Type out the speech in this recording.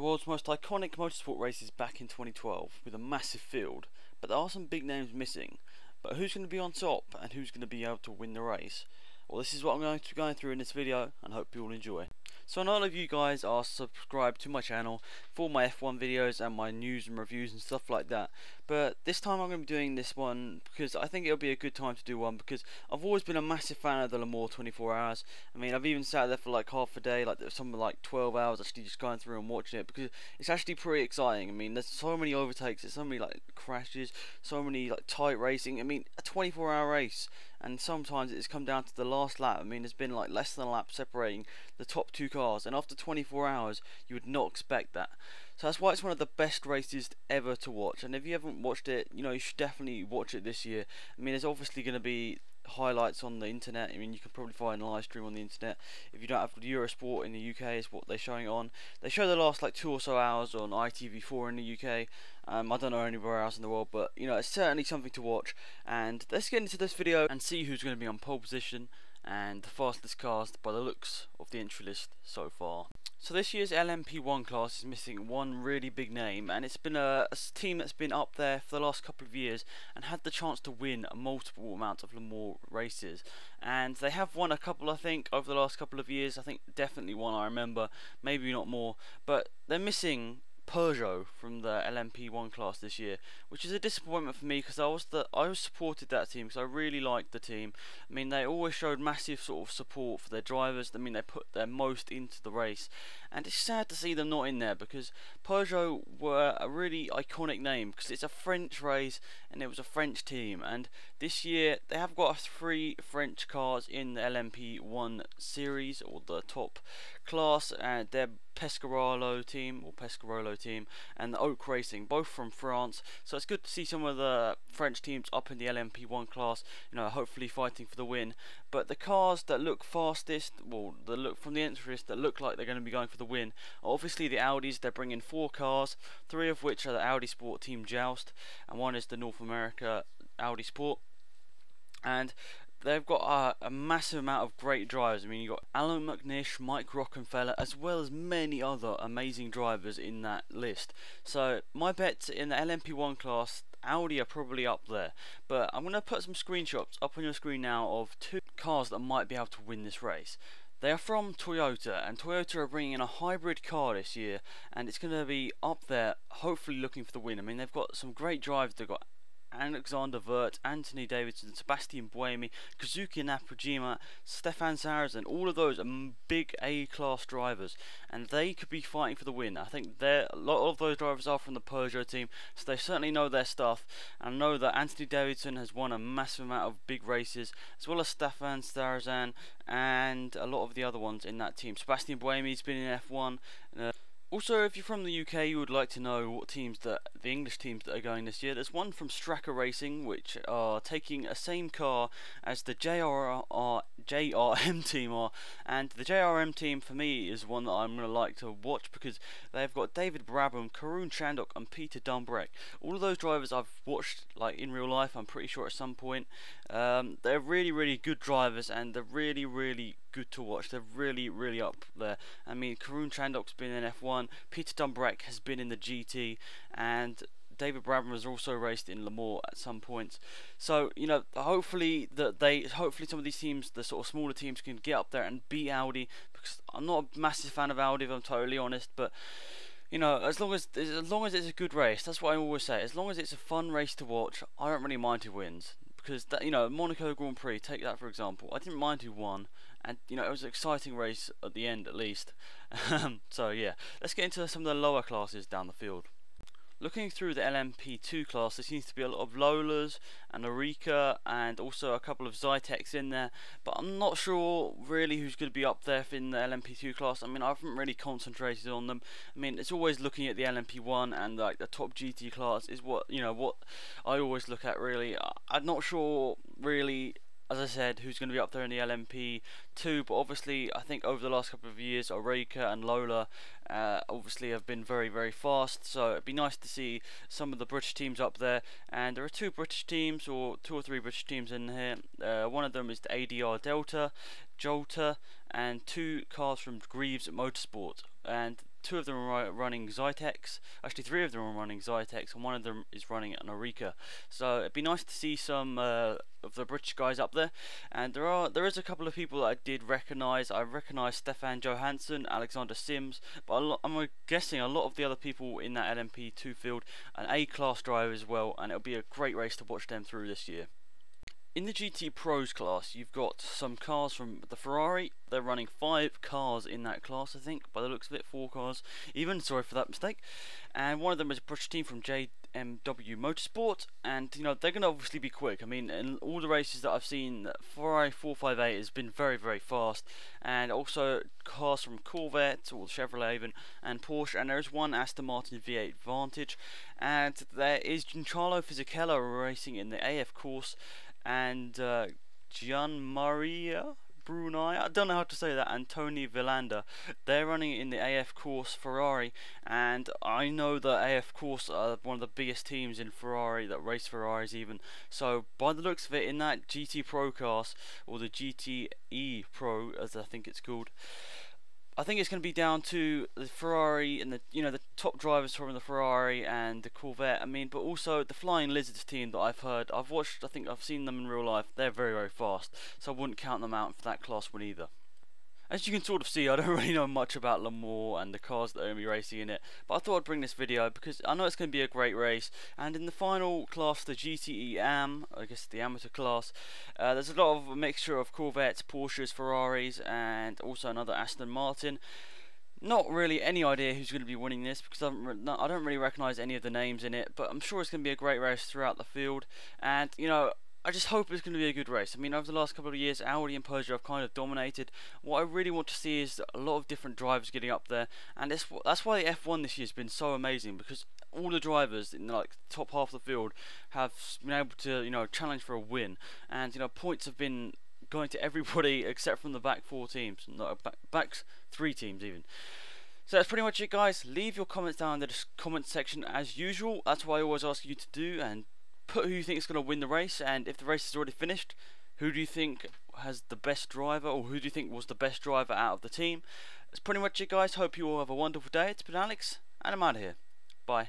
The world's most iconic motorsport race is back in 2012 with a massive field, but there are some big names missing. But who's going to be on top and who's going to be able to win the race? Well, this is what I'm going to be going through in this video and hope you all enjoy. So I know a lot of you guys are subscribed to my channel for my F1 videos and my news and reviews and stuff like that, but this time I'm going to be doing this one because I think it'll be a good time to do one, because I've always been a massive fan of the Le Mans 24 hours. I mean, I've even sat there for like half a day, like something like 12 hours actually just going through and watching it, because it's actually pretty exciting. I mean, there's so many overtakes, there's so many like crashes, so many like tight racing. I mean, a 24-hour race, and sometimes it's come down to the last lap. I mean, there's been like less than a lap separating the top two cars, and after 24 hours you would not expect that. So that's why it's one of the best races ever to watch, and if you haven't watched it, you know, you should definitely watch it this year. I mean, there's obviously going to be highlights on the internet. I mean, you can probably find a live stream on the internet. If you don't have Eurosport in the UK, is what they're showing it on. They show the last like 2 or so hours on ITV4 in the UK. I don't know anywhere else in the world, but you know, it's certainly something to watch. And let's get into this video and see who's going to be on pole position and the fastest cars by the looks of the entry list so far. So this year's LMP1 class is missing one really big name, and it's been a team that's been up there for the last couple of years and had the chance to win a multiple amount of Le Mans races. And they have won a couple, I think, over the last couple of years. I think definitely one, I remember, maybe not more, but they're missing Peugeot from the LMP1 class this year, which is a disappointment for me, because I supported that team because I really liked the team. I mean, they always showed massive sort of support for their drivers. I mean, they put their most into the race, and it's sad to see them not in there, because Peugeot were a really iconic name because it's a French race and it was a French team. And this year they have got 3 French cars in the LMP1 series, or the top class, and they're Pescarolo team and the Oak Racing, both from France. So it's good to see some of the French teams up in the LMP1 class, you know, hopefully fighting for the win. But the cars that look fastest, well, the look from the entry list that look like they're going to be going for the win, are obviously the Audis. They're bringing 4 cars, 3 of which are the Audi Sport Team Joust, and 1 is the North America Audi Sport. And they've got a massive amount of great drivers. I mean, you've got Alan McNish, Mike Rockenfeller, as well as many other amazing drivers in that list. So my bet in the LMP1 class, Audi are probably up there. But I'm going to put some screenshots up on your screen now of 2 cars that might be able to win this race. They are from Toyota, and Toyota are bringing in a hybrid car this year, and it's going to be up there, hopefully looking for the win. I mean, they've got some great drivers. They've got AlexZAfRo, Anthony Davidson, Sebastian Buemi, Kazuki Nakajima, Stefan Sarrazin. All of those are big A-class drivers, and they could be fighting for the win. I think a lot of those drivers are from the Peugeot team, so they certainly know their stuff. And I know that Anthony Davidson has won a massive amount of big races, as well as Stefan Sarrazin and a lot of the other ones in that team. Sebastian Buemi's been in F1. Also, if you're from the UK, you would like to know what teams the English teams that are going this year. There's one from Stracker Racing, which are taking a same car as the JRM team are, and the JRM team for me is one that I'm going to like to watch, because they've got David Brabham, Karun Chandok and Peter Dumbreck. All of those drivers I've watched like in real life, I'm pretty sure, at some point. They're really, really good drivers, and they're really, really good to watch. They're really, really up there. I mean, Karun Chandok's been in F1, Peter Dumbreck has been in the GT, and David Brabham has also raced in Le Mans at some points. So, you know, hopefully some of these teams, the sort of smaller teams, can get up there and beat Audi, because I'm not a massive fan of Audi, if I'm totally honest. But you know, as long as it's a good race, that's what I always say. As long as it's a fun race to watch, I don't really mind who wins. Because that, you know, Monaco Grand Prix, take that for example. I didn't mind who won, and you know, it was an exciting race at the end, at least. So yeah, let's get into some of the lower classes down the field. Looking through the LMP2 class, there seems to be a lot of Lolas and Orica, and also a couple of Zytecs in there, but I'm not sure really who's going to be up there in the LMP2 class. I mean, I haven't really concentrated on them. I mean, it's always looking at the LMP1 and like the top GT class is what I always look at, really. I'm not sure really, as I said, who's going to be up there in the LMP2, but obviously I think over the last couple of years, Oreca and Lola obviously have been very, very fast, so it'd be nice to see some of the British teams up there. And there are 2 British teams, or 2 or 3 British teams in here. One of them is the ADR Delta, Jolter, and 2 cars from Greaves Motorsport. And two of them are running Zytex. Actually, three of them are running Zytex, and one of them is running an Orica. So it'd be nice to see some of the British guys up there. And there is a couple of people that I did recognise. I recognised Stefan Johansson, Alexander Sims, but I'm guessing a lot of the other people in that LMP2 field, an A-class driver as well, and it'll be a great race to watch them through this year. In the GT Pros class, you've got some cars from the Ferrari. They're running 5 cars in that class, I think, by the looks of it, 4 cars even, sorry for that mistake. And one of them is a British team from JMW Motorsport, and you know, they're going to obviously be quick. I mean, in all the races that I've seen, Ferrari 458 has been very, very fast, and also cars from Corvette, or Chevrolet even, and Porsche, and there's one Aston Martin V8 Vantage, and there is Giancarlo Fisichella racing in the AF course, and Gian Maria Brunei, I don't know how to say that, and Tony Villander. They're running in the AF course Ferrari, and I know that AF course are one of the biggest teams in Ferrari that race Ferraris even. So by the looks of it, in that GT Pro class, or the GTE Pro as I think it's called, I think it's going to be down to the Ferrari and the top drivers from the Ferrari and the Corvette. I mean, but also the Flying Lizards team that I've watched. I think I've seen them in real life. They're very, very fast, so I wouldn't count them out for that class one either. As you can sort of see, I don't really know much about Le Mans and the cars that are going to be racing in it, but I thought I'd bring this video because I know it's going to be a great race. And in the final class, the GTE AM, I guess the amateur class, there's a lot of a mixture of Corvettes, Porsches, Ferraris, and also another Aston Martin. Not really any idea who's going to be winning this because I don't really recognise any of the names in it, but I'm sure it's going to be a great race throughout the field. And you know, I just hope it's going to be a good race. I mean, over the last couple of years, Audi and Peugeot have kind of dominated. What I really want to see is a lot of different drivers getting up there, and that's why the F1 this year has been so amazing, because all the drivers in like the top half of the field have been able to challenge for a win, and points have been going to everybody except from the back 4 teams, no, back 3 teams even. So that's pretty much it, guys. Leave your comments down in the comment section as usual. That's what I always ask you to do, and put who you think is going to win the race, and if the race is already finished, who do you think has the best driver, or who do you think was the best driver out of the team. That's pretty much it, guys. Hope you all have a wonderful day. It's been Alex, and I'm out of here. Bye.